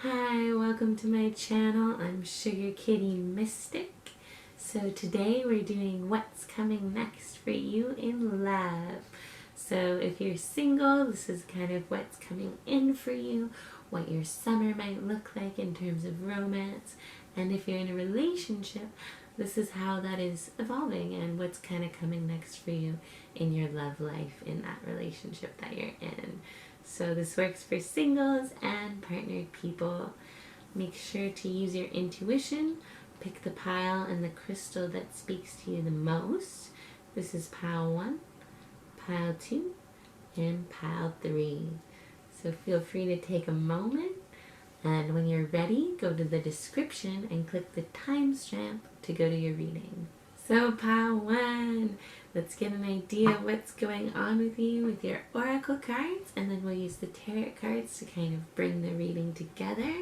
Hi, welcome to my channel. I'm Sugar Kitty Mystic. So today we're doing what's coming next for you in love. So if you're single, this is kind of what's coming in for you, what your summer might look like in terms of romance. And if you're in a relationship, this is how that is evolving and what's kind of coming next for you in your love life in that relationship that you're in. So this works for singles and partnered people. Make sure to use your intuition. Pick the pile and the crystal that speaks to you the most. This is pile 1, pile 2, and pile 3. So feel free to take a moment, and when you're ready, go to the description and click the timestamp to go to your reading. So pile 1, let's get an idea of what's going on with you with your oracle cards, and then we'll use the tarot cards to kind of bring the reading together.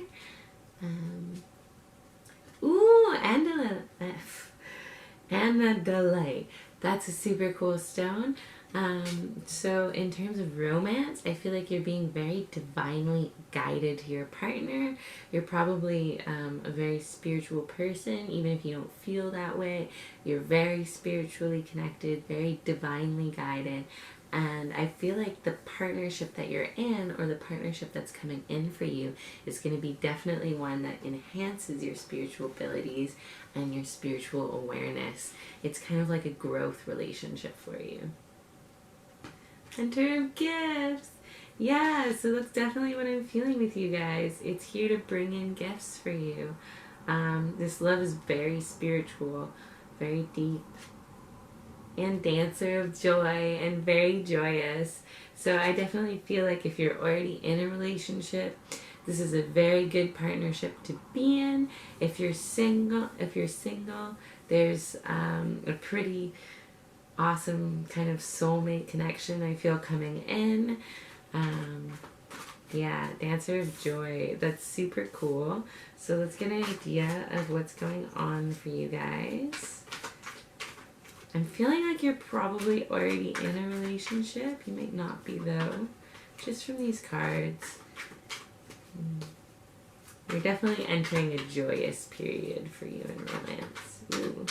Ooh, and the delight. That's a super cool stone. So in terms of romance, I feel like you're being very divinely guided to your partner. You're probably a very spiritual person, even if you don't feel that way. You're very spiritually connected, very divinely guided. And I feel like the partnership that you're in, or the partnership that's coming in for you, is going to be definitely one that enhances your spiritual abilities and your spiritual awareness. It's kind of like a growth relationship for you. Hunter of gifts. Yeah, so that's definitely what I'm feeling with you guys. It's here to bring in gifts for you. This love is very spiritual, very deep, and dancer of joy, and very joyous. So I definitely feel like if you're already in a relationship, this is a very good partnership to be in. If you're single, there's a pretty awesome kind of soulmate connection I feel coming in. Yeah, dancer of joy. That's super cool. So let's get an idea of what's going on for you guys. I'm feeling like you're probably already in a relationship. You might not be though, just from these cards. You're definitely entering a joyous period for you in romance. Ooh.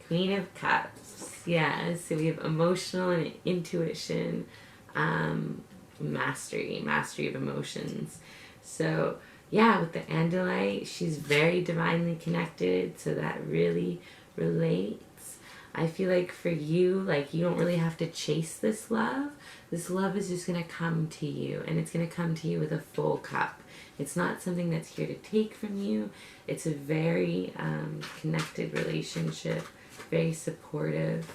Queen of Cups. Yeah, so we have emotional and intuition, mastery of emotions. So yeah, with the Andalite, she's very divinely connected, so that really relates. I feel like for you, like, you don't really have to chase this love. This love is just going to come to you, and it's going to come to you with a full cup. It's not something that's here to take from you. It's a very connected relationship, very supportive,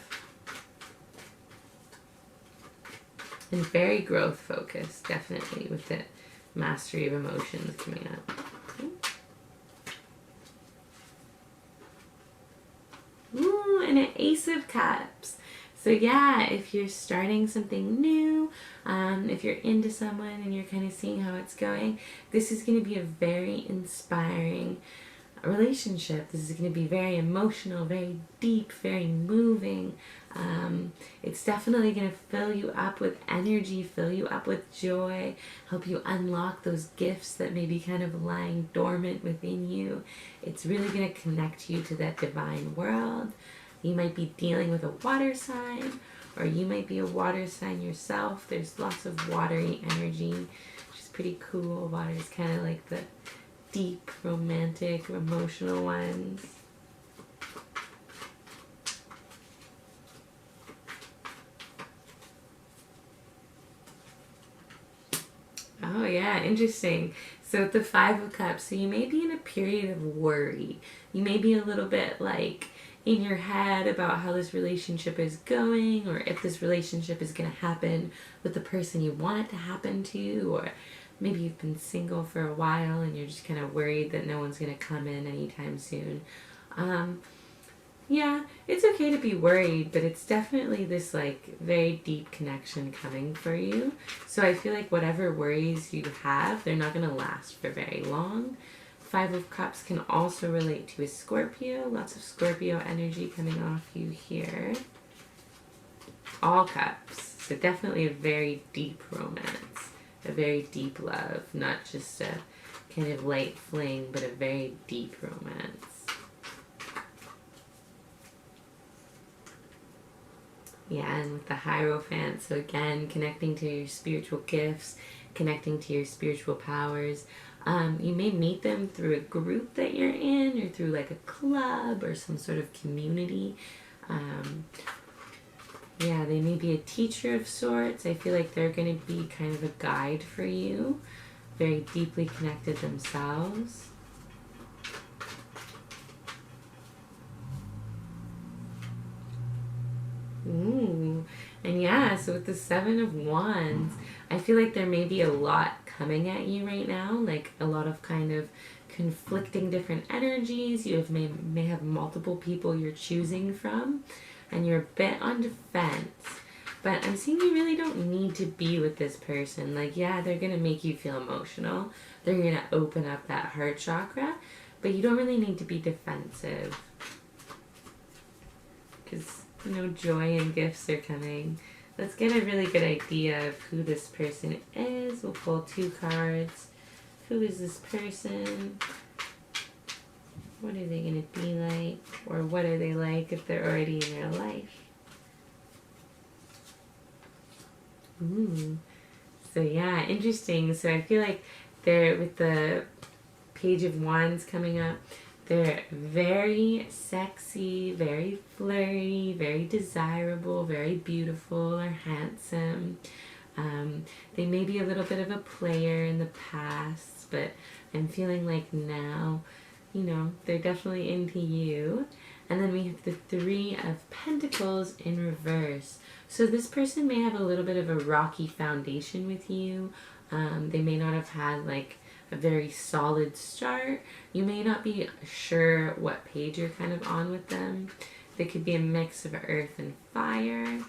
and very growth focused, definitely, with the mastery of emotions coming up. Ooh, and an Ace of Cups. So yeah, if you're starting something new, if you're into someone and you're kind of seeing how it's going, this is going to be a very inspiring relationship. This is going to be very emotional, very deep, very moving. It's definitely going to fill you up with energy, fill you up with joy, help you unlock those gifts that may be kind of lying dormant within you. It's really going to connect you to that divine world. You might be dealing with a water sign, or you might be a water sign yourself. There's lots of watery energy, which is pretty cool. Water is kind of like the deep, romantic, emotional ones. Oh yeah, interesting. So with the Five of Cups, so you may be in a period of worry. You may be a little bit like in your head about how this relationship is going, or if this relationship is going to happen with the person you want it to happen to, or maybe you've been single for a while and you're just kind of worried that no one's going to come in anytime soon. Yeah, it's okay to be worried, but it's definitely this like very deep connection coming for you. So I feel like whatever worries you have, they're not going to last for very long. Five of Cups can also relate to a Scorpio. Lots of Scorpio energy coming off you here. All Cups. So definitely a very deep romance. A very deep love. Not just a kind of light fling, but a very deep romance. Yeah, and with the Hierophant, so again, connecting to your spiritual gifts, connecting to your spiritual powers. You may meet them through a group that you're in, or through like a club or some sort of community. Yeah, they may be a teacher of sorts. I feel like they're going to be kind of a guide for you, very deeply connected themselves. Ooh, and yeah, so with the Seven of Wands, I feel like there may be a lot coming at you right now, like a lot of kind of conflicting different energies. You may have multiple people you're choosing from, and you're a bit on defense. But I'm seeing you really don't need to be with this person. Like, yeah, they're going to make you feel emotional. They're going to open up that heart chakra, but you don't really need to be defensive. Because, you know, joy and gifts are coming. Let's get a really good idea of who this person is. We'll pull 2 cards. Who is this person? What are they going to be like? Or what are they like if they're already in your life? Ooh. So yeah, interesting. So I feel like they're, with the Page of Wands coming up, they're very sexy, very flirty, very desirable, very beautiful or handsome. They may be a little bit of a player in the past, but I'm feeling like now, you know, they're definitely into you. And then we have the 3 of Pentacles in reverse. So this person may have a little bit of a rocky foundation with you. They may not have had like a very solid start. You may not be sure what page you're kind of on with them. They could be a mix of earth and fire.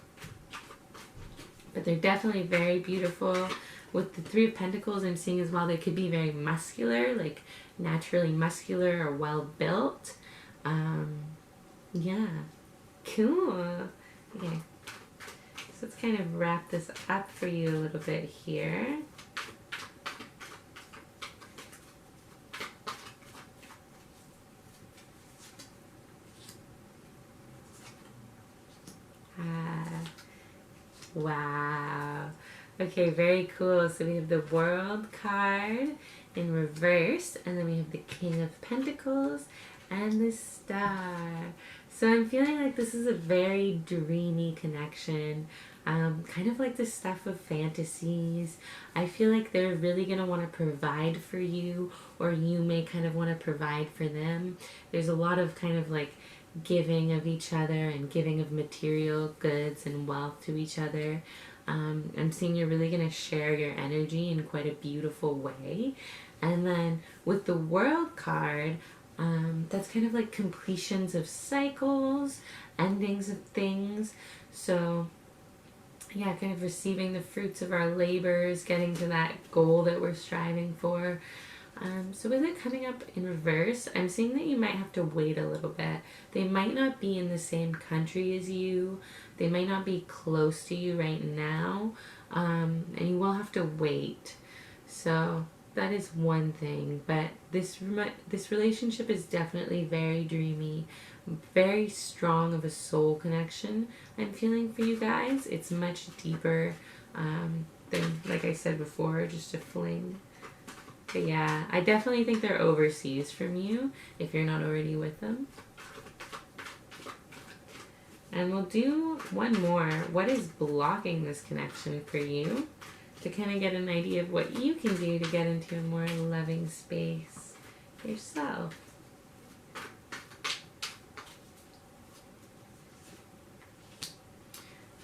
But they're definitely very beautiful. With the 3 of Pentacles, I'm seeing as well, they could be very muscular, like naturally muscular or well built. Yeah, cool. Okay, so let's kind of wrap this up for you a little bit here. Wow. Okay, very cool. So we have the World card in reverse, and then we have the King of Pentacles and the Star. So I'm feeling like this is a very dreamy connection, kind of like the stuff of fantasies. I feel like they're really going to want to provide for you, or you may kind of want to provide for them. There's a lot of kind of like giving of each other and giving of material goods and wealth to each other. I'm seeing you're really going to share your energy in quite a beautiful way. And then with the World card, that's kind of like completions of cycles, endings of things. So yeah, kind of receiving the fruits of our labors, getting to that goal that we're striving for. So with it coming up in reverse, I'm seeing that you might have to wait a little bit. They might not be in the same country as you. They might not be close to you right now. And you will have to wait. So that is one thing. But this relationship is definitely very dreamy, very strong of a soul connection I'm feeling for you guys. It's much deeper than, like I said before, just a fling. But yeah, I definitely think they're overseas from you if you're not already with them. And we'll do one more. What is blocking this connection for you? To kind of get an idea of what you can do to get into a more loving space yourself.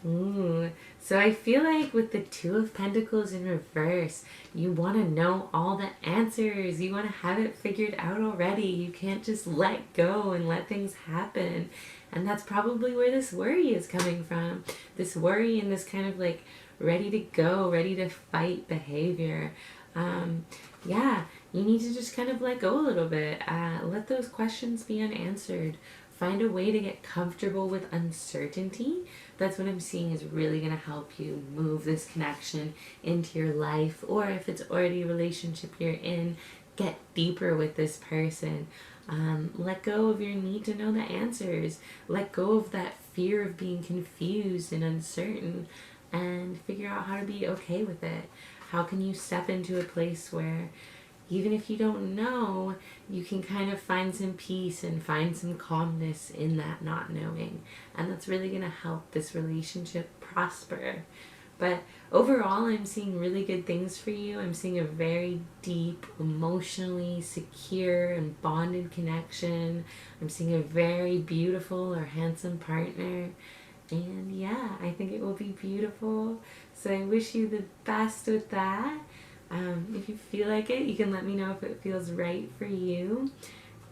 Ooh, so I feel like with the 2 of Pentacles in reverse, you want to know all the answers. You want to have it figured out already. You can't just let go and let things happen. And that's probably where this worry is coming from. This worry and this kind of like ready to go, ready to fight behavior. Yeah, you need to just kind of let go a little bit. Let those questions be unanswered. Find a way to get comfortable with uncertainty. That's what I'm seeing is really going to help you move this connection into your life. Or if it's already a relationship you're in, get deeper with this person. Let go of your need to know the answers. Let go of that fear of being confused and uncertain, and figure out how to be okay with it. How can you step into a place where even if you don't know, you can kind of find some peace and find some calmness in that not knowing. And that's really going to help this relationship prosper. But overall, I'm seeing really good things for you. I'm seeing a very deep, emotionally secure and bonded connection. I'm seeing a very beautiful or handsome partner. And yeah, I think it will be beautiful. So I wish you the best with that. If you feel like it, you can let me know if it feels right for you.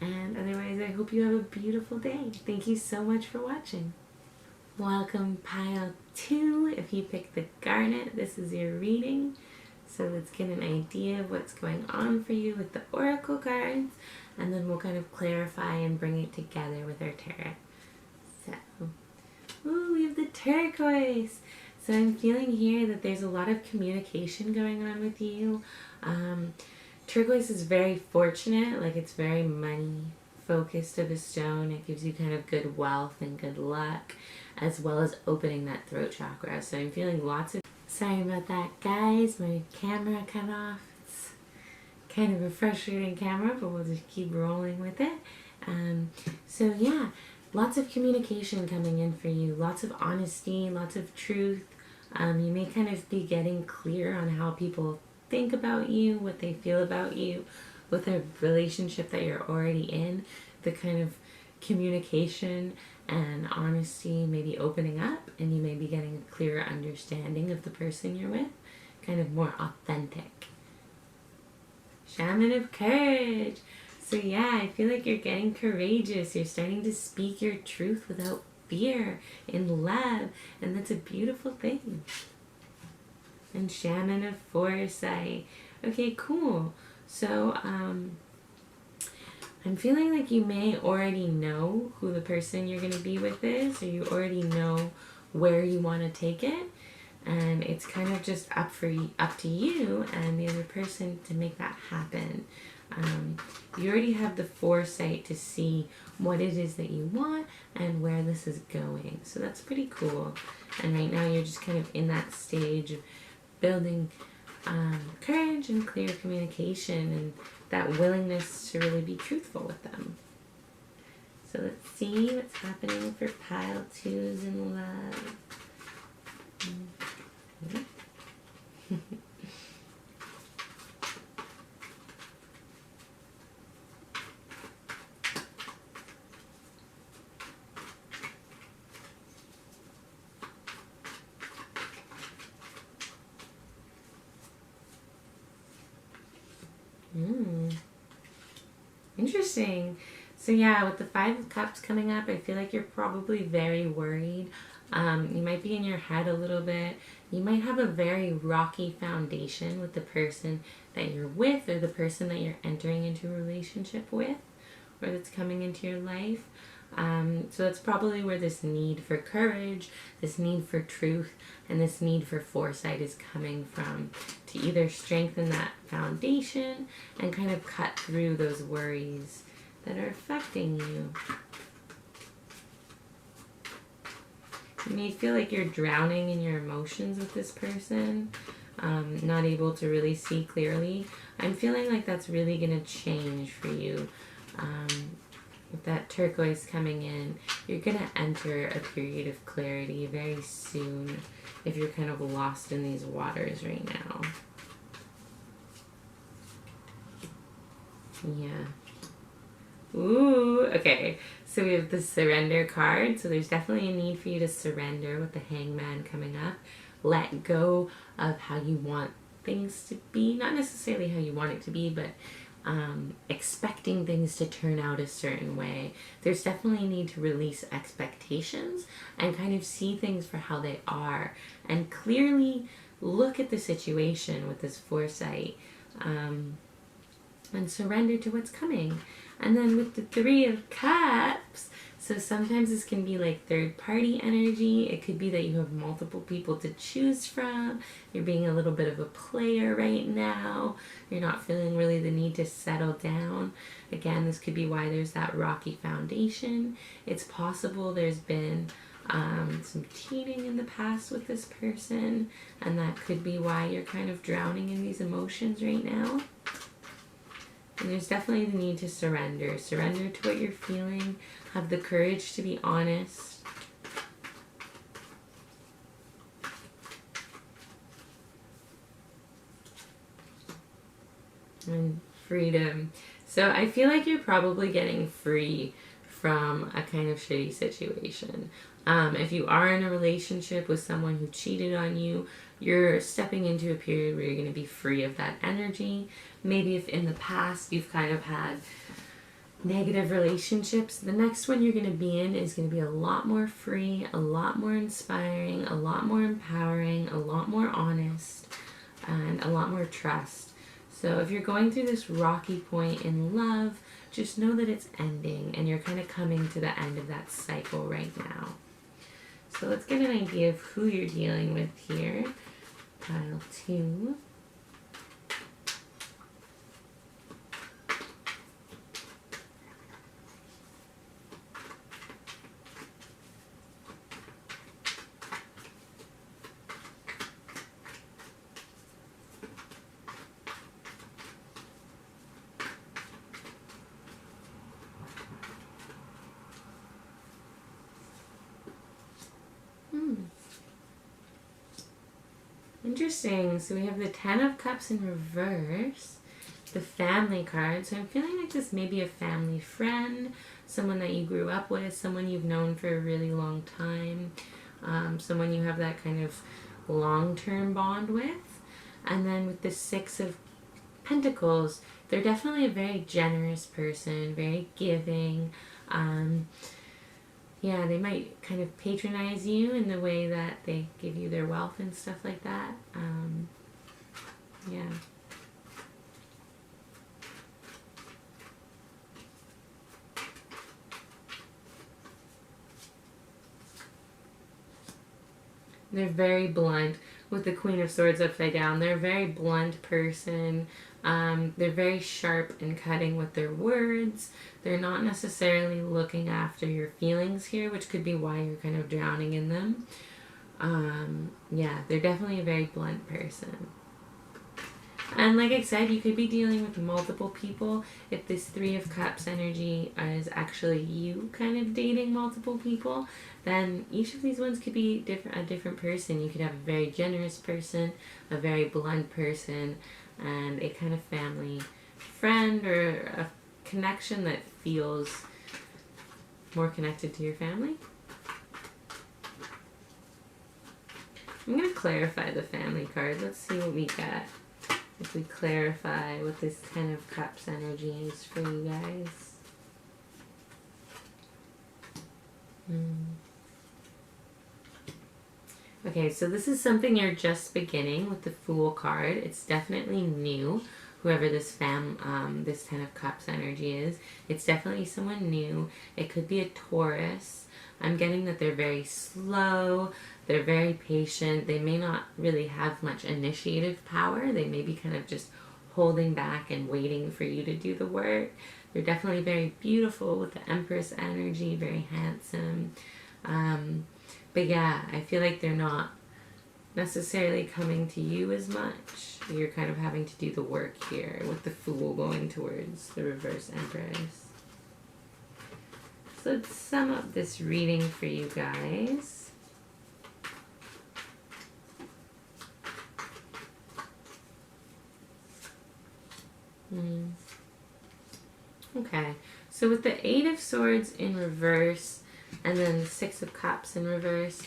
And otherwise, I hope you have a beautiful day. Thank you so much for watching. Welcome pile 2. If you picked the garnet, this is your reading. So let's get an idea of what's going on for you with the oracle cards. And then we'll kind of clarify and bring it together with our tarot. So, ooh, we have the turquoise. So I'm feeling here that there's a lot of communication going on with you. Turquoise is very fortunate, like it's very money focused of a stone. It gives you kind of good wealth and good luck, as well as opening that throat chakra. So I'm feeling lots of... Sorry about that, guys. My camera cut off. It's kind of a frustrating camera, but we'll just keep rolling with it. So yeah, lots of communication coming in for you. Lots of honesty, lots of truth. You may kind of be getting clear on how people think about you, what they feel about you, with a relationship that you're already in. The kind of communication and honesty may be opening up, and you may be getting a clearer understanding of the person you're with, kind of more authentic. Shaman of Courage. So yeah, I feel like you're getting courageous. You're starting to speak your truth without fear, in love, and that's a beautiful thing. And Shaman of Foresight. Okay, cool. So I'm feeling like you may already know who the person you're going to be with is, or you already know where you want to take it, and it's kind of just up to you and the other person to make that happen. You already have the foresight to see what it is that you want and where this is going. So that's pretty cool. And right now you're just kind of in that stage of building courage and clear communication and that willingness to really be truthful with them. So let's see what's happening for pile 2s in love. Interesting. So yeah, with the 5 of Cups coming up, I feel like you're probably very worried. You might be in your head a little bit. You might have a very rocky foundation with the person that you're with, or the person that you're entering into a relationship with, or that's coming into your life. So that's probably where this need for courage, this need for truth, and this need for foresight is coming from, to either strengthen that foundation and kind of cut through those worries that are affecting you. You may feel like you're drowning in your emotions with this person, not able to really see clearly. I'm feeling like that's really going to change for you. With that turquoise coming in, you're going to enter a period of clarity very soon if you're kind of lost in these waters right now. Yeah. Ooh, okay. So we have the surrender card. So there's definitely a need for you to surrender with the Hangman coming up. Let go of how you want things to be. Not necessarily how you want it to be, but expecting things to turn out a certain way. There's definitely a need to release expectations and kind of see things for how they are and clearly look at the situation with this foresight, and surrender to what's coming. And then with the 3 of Cups, So sometimes this can be like third party energy. It could be that you have multiple people to choose from. You're being a little bit of a player right now. You're not feeling really the need to settle down. Again, this could be why there's that rocky foundation. It's possible there's been some cheating in the past with this person, and that could be why you're kind of drowning in these emotions right now. And there's definitely the need to surrender. Surrender to what you're feeling. Have the courage to be honest. And freedom. So I feel like you're probably getting free from a kind of shitty situation. If you are in a relationship with someone who cheated on you, you're stepping into a period where you're going to be free of that energy. Maybe if in the past you've kind of had negative relationships, the next one you're going to be in is going to be a lot more free, a lot more inspiring, a lot more empowering, a lot more honest, and a lot more trust. So if you're going through this rocky point in love, just know that it's ending and you're kind of coming to the end of that cycle right now. So let's get an idea of who you're dealing with here. Pile 2. Interesting. So we have the 10 of Cups in reverse, the family card. So I'm feeling like this may be a family friend, someone that you grew up with, someone you've known for a really long time, someone you have that kind of long-term bond with. And then with the 6 of Pentacles, they're definitely a very generous person, very giving. Yeah, they might kind of patronize you in the way that they give you their wealth and stuff like that. Yeah. They're very blunt. With the Queen of Swords upside down, they're a very blunt person. They're very sharp and cutting with their words. They're not necessarily looking after your feelings here, which could be why you're kind of drowning in them. Yeah, they're definitely a very blunt person. And like I said, you could be dealing with multiple people. If this 3 of Cups energy is actually you kind of dating multiple people, then each of these ones could be a different person. You could have a very generous person, a very blunt person, and a kind of family friend or a connection that feels more connected to your family. I'm going to clarify the family card. Let's see what we got. If we clarify what this 10 of Cups energy is for you guys. Okay, so this is something you're just beginning with the Fool card. It's definitely new. Whoever this 10 of Cups energy is, it's definitely someone new. It could be a Taurus. I'm getting that they're very slow. They're very patient. They may not really have much initiative power. They may be kind of just holding back and waiting for you to do the work. They're definitely very beautiful with the Empress energy, very handsome. But yeah, I feel like they're not necessarily coming to you as much. You're kind of having to do the work here with the Fool going towards the reverse Empress. So let's sum up this reading for you guys. Okay, so with the 8 of Swords in reverse and then the 6 of Cups in reverse,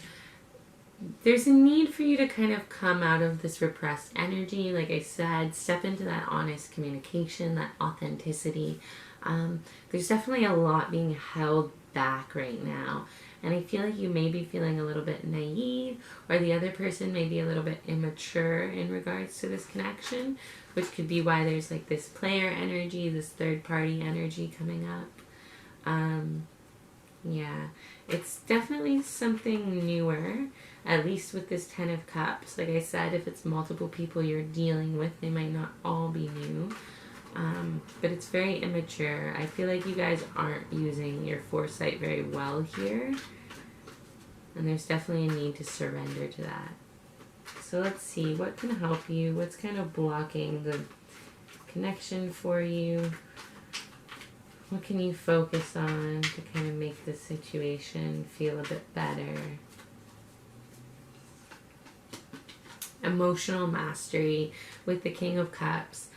there's a need for you to kind of come out of this repressed energy. Like I said, step into that honest communication, that authenticity. There's definitely a lot being held back right now. And I feel like you may be feeling a little bit naive, or the other person may be a little bit immature in regards to this connection, which could be why there's like this player energy, this third party energy coming up. Yeah, it's definitely something newer, at least with this Ten of Cups. Like I said, if it's multiple people you're dealing with, they might not all be new. But it's very immature. I feel like you guys aren't using your foresight very well here. And there's definitely a need to surrender to that. So let's see, what can help you? What's kind of blocking the connection for you? What can you focus on to kind of make this situation feel a bit better? Emotional mastery with the King of Cups.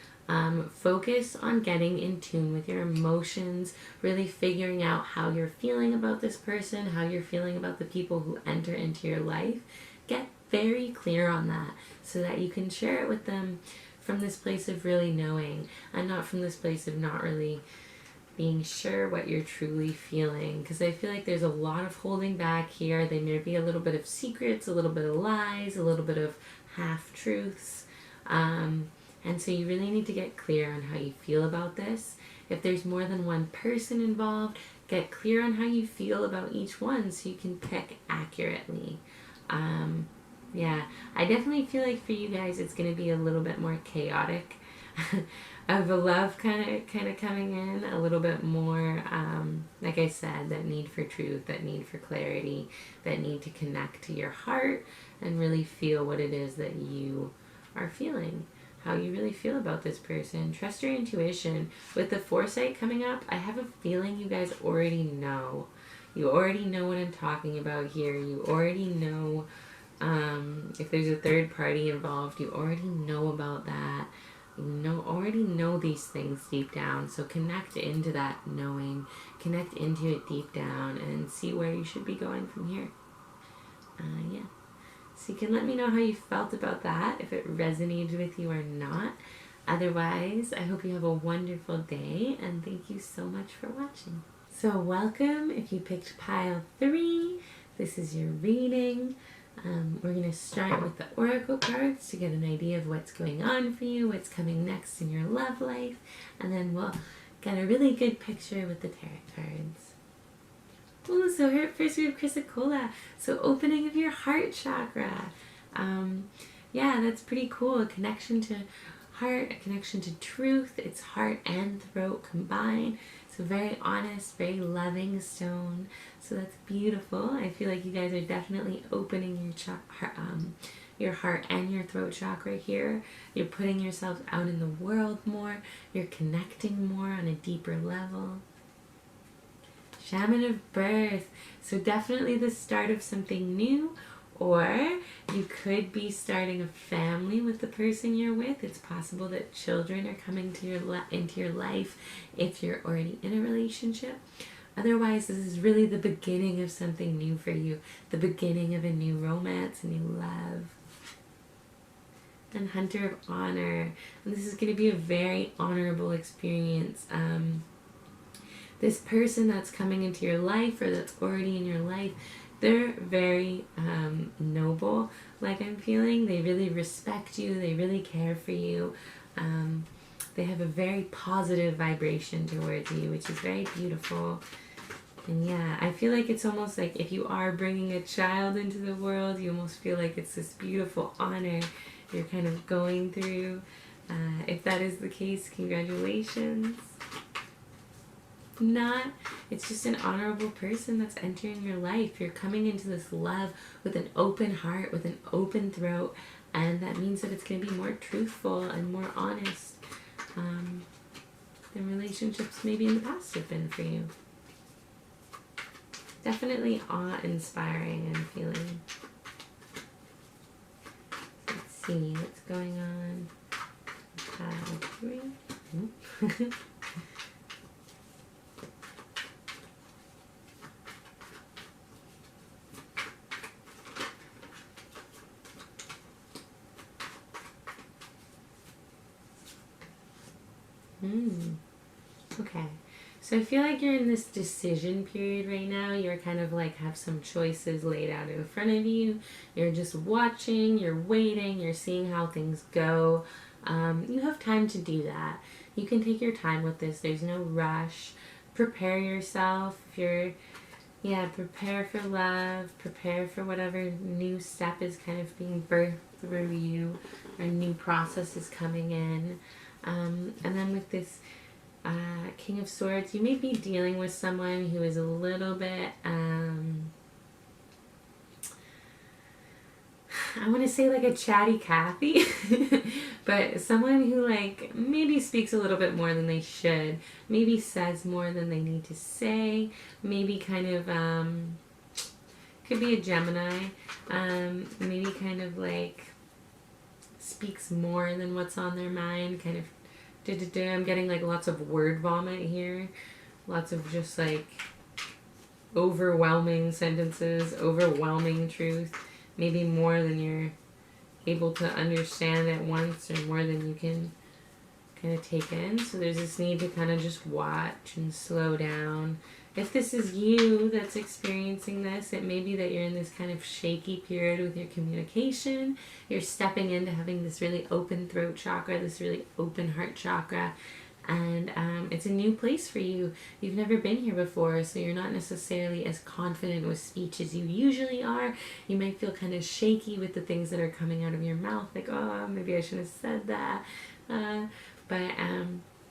Focus on getting in tune with your emotions, really figuring out how you're feeling about this person, how you're feeling about the people who enter into your life. Get very clear on that so that you can share it with them from this place of really knowing and not from this place of not really being sure what you're truly feeling. Because I feel like there's a lot of holding back here. There may be a little bit of secrets, a little bit of lies, a little bit of half-truths. And so you really need to get clear on how you feel about this. If there's more than one person involved, get clear on how you feel about each one so you can pick accurately. Yeah, I definitely feel like for you guys it's going to be a little bit more chaotic of a love kind of coming in, a little bit more, like I said, that need for truth, that need for clarity, that need to connect to your heart and really feel what it is that you are feeling, how you really feel about this person. Trust your intuition. With the foresight coming up, I have a feeling you guys already know. You already know what I'm talking about here. You already know if there's a third party involved, you already know about that. You already know these things deep down. So connect into that knowing. Connect into it deep down and see where you should be going from here. Yeah. So you can let me know how you felt about that, if it resonated with you or not. Otherwise, I hope you have a wonderful day, and thank you so much for watching. So welcome if you picked pile 3. This is your reading. We're going to start with the oracle cards to get an idea of what's going on for you, what's coming next in your love life, and then we'll get a really good picture with the tarot cards. Oh, so here first we have Chrysacola. So opening of your heart chakra. Yeah, that's pretty cool. A connection to heart, a connection to truth. It's heart and throat combined. So very honest, very loving stone. So that's beautiful. I feel like you guys are definitely opening your heart and your throat chakra here. You're putting yourself out in the world more. You're connecting more on a deeper level. Shaman of birth. So definitely the start of something new, or you could be starting a family with the person you're with. It's possible that children are coming to into your life if you're already in a relationship. Otherwise, this is really the beginning of something new for you, the beginning of a new romance, a new love. And Hunter of Honor. And this is going to be a very honorable experience. This person that's coming into your life or that's already in your life, they're very noble, like I'm feeling. They really respect you. They really care for you. They have a very positive vibration towards you, which is very beautiful. And yeah, I feel like it's almost like if you are bringing a child into the world, you almost feel like it's this beautiful honor you're kind of going through. If that is the case, congratulations. Not, it's just an honorable person that's entering your life. You're coming into this love with an open heart, with an open throat, and that means that it's going to be more truthful and more honest than relationships maybe in the past have been for you. Definitely awe-inspiring, I'm feeling. Let's see what's going on. Pile 3. Okay, so I feel like you're in this decision period right now. You're kind of like have some choices laid out in front of you. You're just watching, you're waiting, you're seeing how things go. You have time to do that. You can take your time with this. There's no rush. Prepare yourself. If you're Yeah, prepare for love, prepare for whatever new step is kind of being birthed through you, or new process is coming in. And then with this King of Swords, you may be dealing with someone who is a little bit, I want to say like a chatty Cathy, but someone who like maybe speaks a little bit more than they should, maybe says more than they need to say, maybe kind of, could be a Gemini, maybe kind of like speaks more than what's on their mind, kind of, I'm getting like lots of word vomit here, lots of just like overwhelming sentences, overwhelming truth, maybe more than you're able to understand at once, or more than you can kind of take in. So there's this need to kind of just watch and slow down. If this is you that's experiencing this, it may be that you're in this kind of shaky period with your communication. You're stepping into having this really open throat chakra, this really open heart chakra, and it's a new place for you. You've never been here before, so you're not necessarily as confident with speech as you usually are. You might feel kind of shaky with the things that are coming out of your mouth, like, oh, maybe I shouldn't have said that. But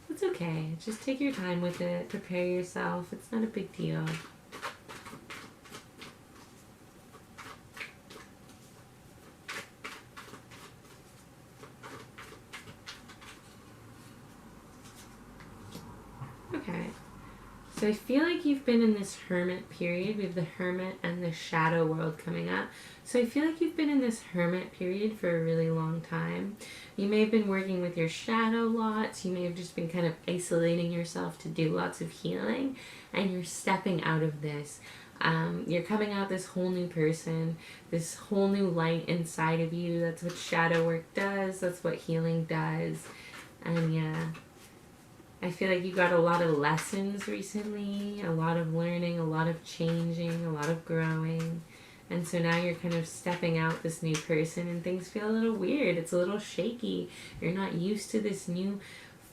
it's okay. Just take your time with it. Prepare yourself. It's not a big deal. Okay. So I feel like you've been in this hermit period. We have the hermit and the shadow world coming up. So I feel like you've been in this hermit period for a really long time. You may have been working with your shadow lots. You may have just been kind of isolating yourself to do lots of healing. And you're stepping out of this. You're coming out this whole new person, this whole new light inside of you. That's what shadow work does. That's what healing does. And yeah, I feel like you got a lot of lessons recently, a lot of learning, a lot of changing, a lot of growing. And so now you're kind of stepping out this new person, and things feel a little weird. It's a little shaky. You're not used to this new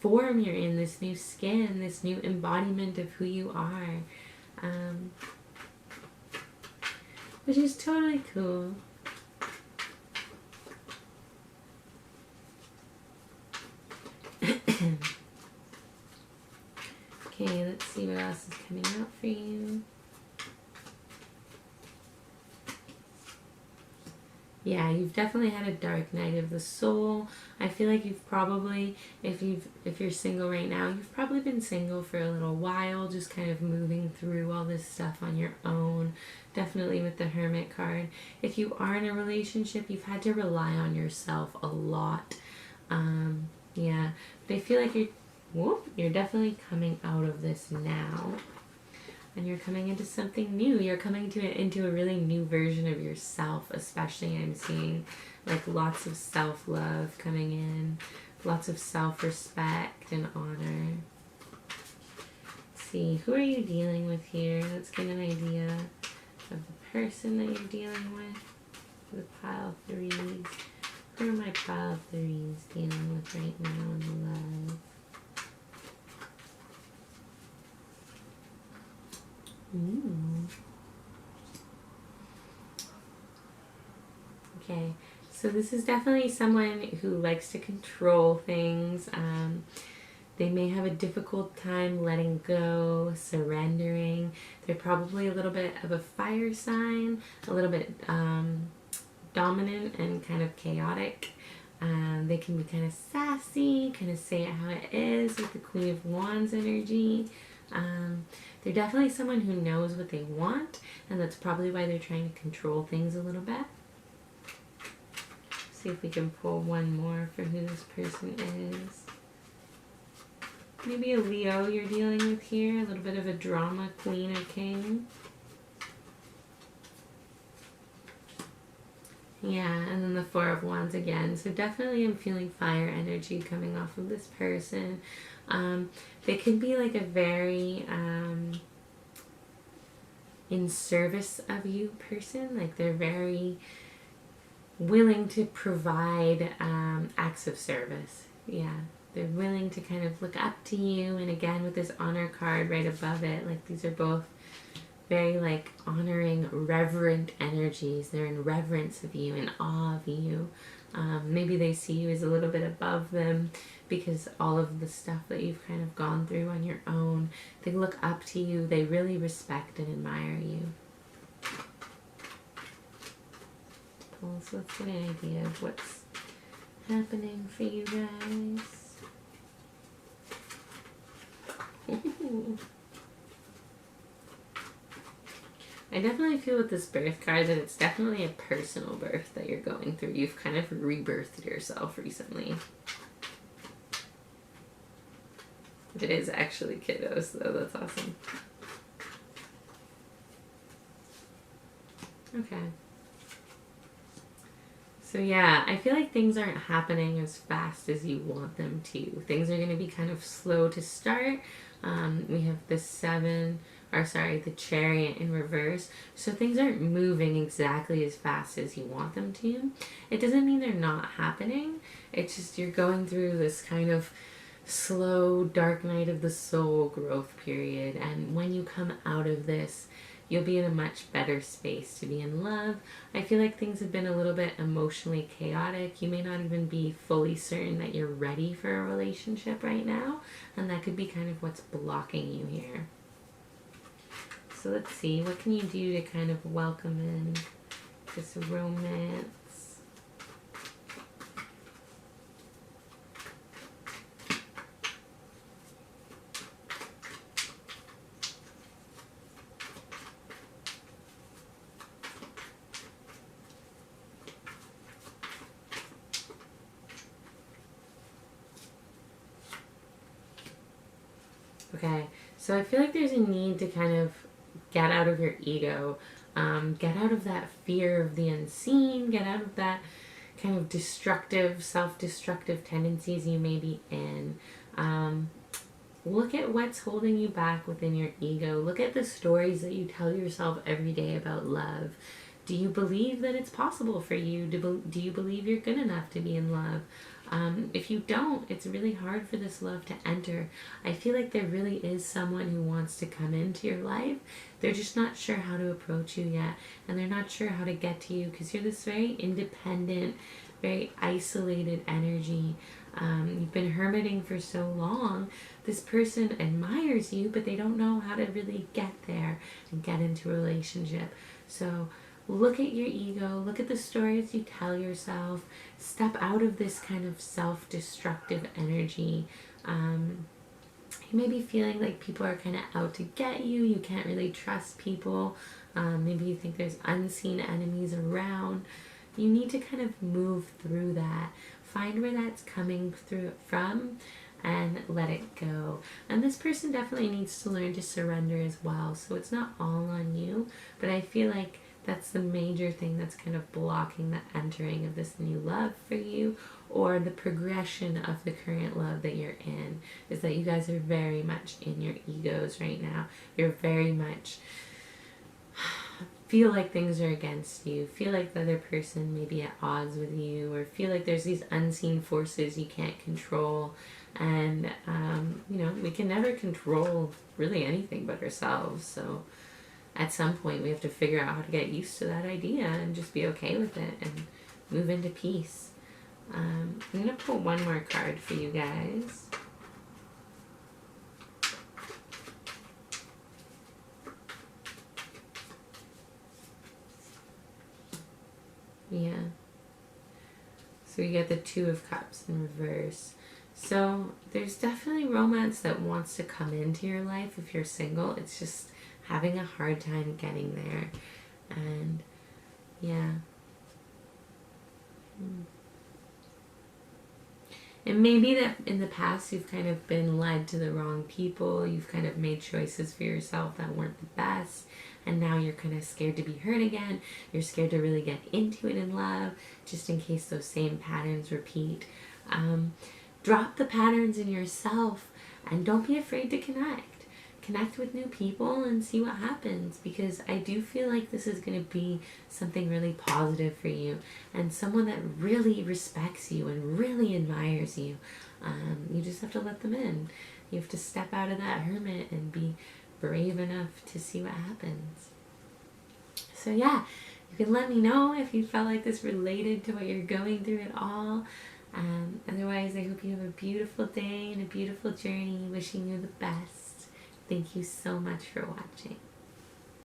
form you're in, this new skin, this new embodiment of who you are. Which is totally cool. Okay, let's see what else is coming out for you. Yeah, you've definitely had a dark night of the soul. I feel like you've probably, if you're single right now, you've probably been single for a little while, just kind of moving through all this stuff on your own. Definitely with the Hermit card. If you are in a relationship, you've had to rely on yourself a lot. Yeah, but I feel like you're definitely coming out of this now. And you're coming into something new. You're coming into a really new version of yourself, especially I'm seeing like lots of self-love coming in, lots of self-respect and honor. Let's see, who are you dealing with here? Let's get an idea of the person that you're dealing with. The pile threes. Who are my pile threes dealing with right now in love? Ooh. Okay, so this is definitely someone who likes to control things. They may have a difficult time letting go, surrendering. They're probably a little bit of a fire sign, a little bit dominant and kind of chaotic. They can be kind of sassy, kind of say it how it is with the Queen of Wands energy. They're definitely someone who knows what they want, and that's probably why they're trying to control things a little bit. See if we can pull one more for who this person is. Maybe a Leo you're dealing with here, a little bit of a drama queen or king. Yeah, and then the Four of Wands again. So definitely I'm feeling fire energy coming off of this person. They could be like a very in service of you person. Like they're very willing to provide acts of service. Yeah, they're willing to kind of look up to you. And again, with this honor card right above it, like these are both very like honoring, reverent energies. They're in reverence of you, in awe of you. Maybe they see you as a little bit above them because all of the stuff that you've kind of gone through on your own. They look up to you. They really respect and admire you. So let's get an idea of what's happening for you guys. I definitely feel with this birth card that it's definitely a personal birth that you're going through. You've kind of rebirthed yourself recently. It is actually kiddos, though. That's awesome. Okay. So yeah, I feel like things aren't happening as fast as you want them to. Things are going to be kind of slow to start. We have the the Chariot in reverse. So things aren't moving exactly as fast as you want them to. It doesn't mean they're not happening. It's just you're going through this kind of slow, dark night of the soul growth period. And when you come out of this, you'll be in a much better space to be in love. I feel like things have been a little bit emotionally chaotic. You may not even be fully certain that you're ready for a relationship right now, and that could be kind of what's blocking you here. So let's see, what can you do to kind of welcome in this romance? Okay, so I feel like there's a need to kind of get out of your ego, get out of that fear of the unseen, get out of that kind of destructive, self-destructive tendencies you may be in. Look at what's holding you back within your ego. Look at the stories that you tell yourself every day about love. Do you believe that it's possible for you? Do you believe you're good enough to be in love? If you don't, it's really hard for this love to enter. I feel like there really is someone who wants to come into your life. They're just not sure how to approach you yet, and they're not sure how to get to you because you're this very independent, very isolated energy. You've been hermiting for so long. This person admires you, but they don't know how to really get there and get into a relationship. So look at your ego, look at the stories you tell yourself, step out of this kind of self-destructive energy. You may be feeling like people are kind of out to get you, you can't really trust people, maybe you think there's unseen enemies around. You need to kind of move through that, find where that's coming through from, and let it go. And this person definitely needs to learn to surrender as well, so it's not all on you, but I feel like that's the major thing that's kind of blocking the entering of this new love for you, or the progression of the current love that you're in, is that you guys are very much in your egos right now. You're very much feel like things are against you, feel like the other person may be at odds with you, or feel like there's these unseen forces you can't control. And we can never control really anything but ourselves, so at some point we have to figure out how to get used to that idea and just be okay with it and move into peace. I'm going to pull one more card for you guys. Yeah. So you get the Two of Cups in reverse. So there's definitely romance that wants to come into your life if you're single. It's just having a hard time getting there. And yeah. And maybe that in the past you've kind of been led to the wrong people. You've kind of made choices for yourself that weren't the best. And now you're kind of scared to be hurt again. You're scared to really get into it in love, just in case those same patterns repeat. Drop the patterns in yourself and don't be afraid to connect. Connect with new people and see what happens, because I do feel like this is going to be something really positive for you and someone that really respects you and really admires you. You just have to let them in. You have to step out of that hermit and be brave enough to see what happens. So yeah, you can let me know if you felt like this related to what you're going through at all. Otherwise, I hope you have a beautiful day and a beautiful journey. Wishing you the best. Thank you so much for watching.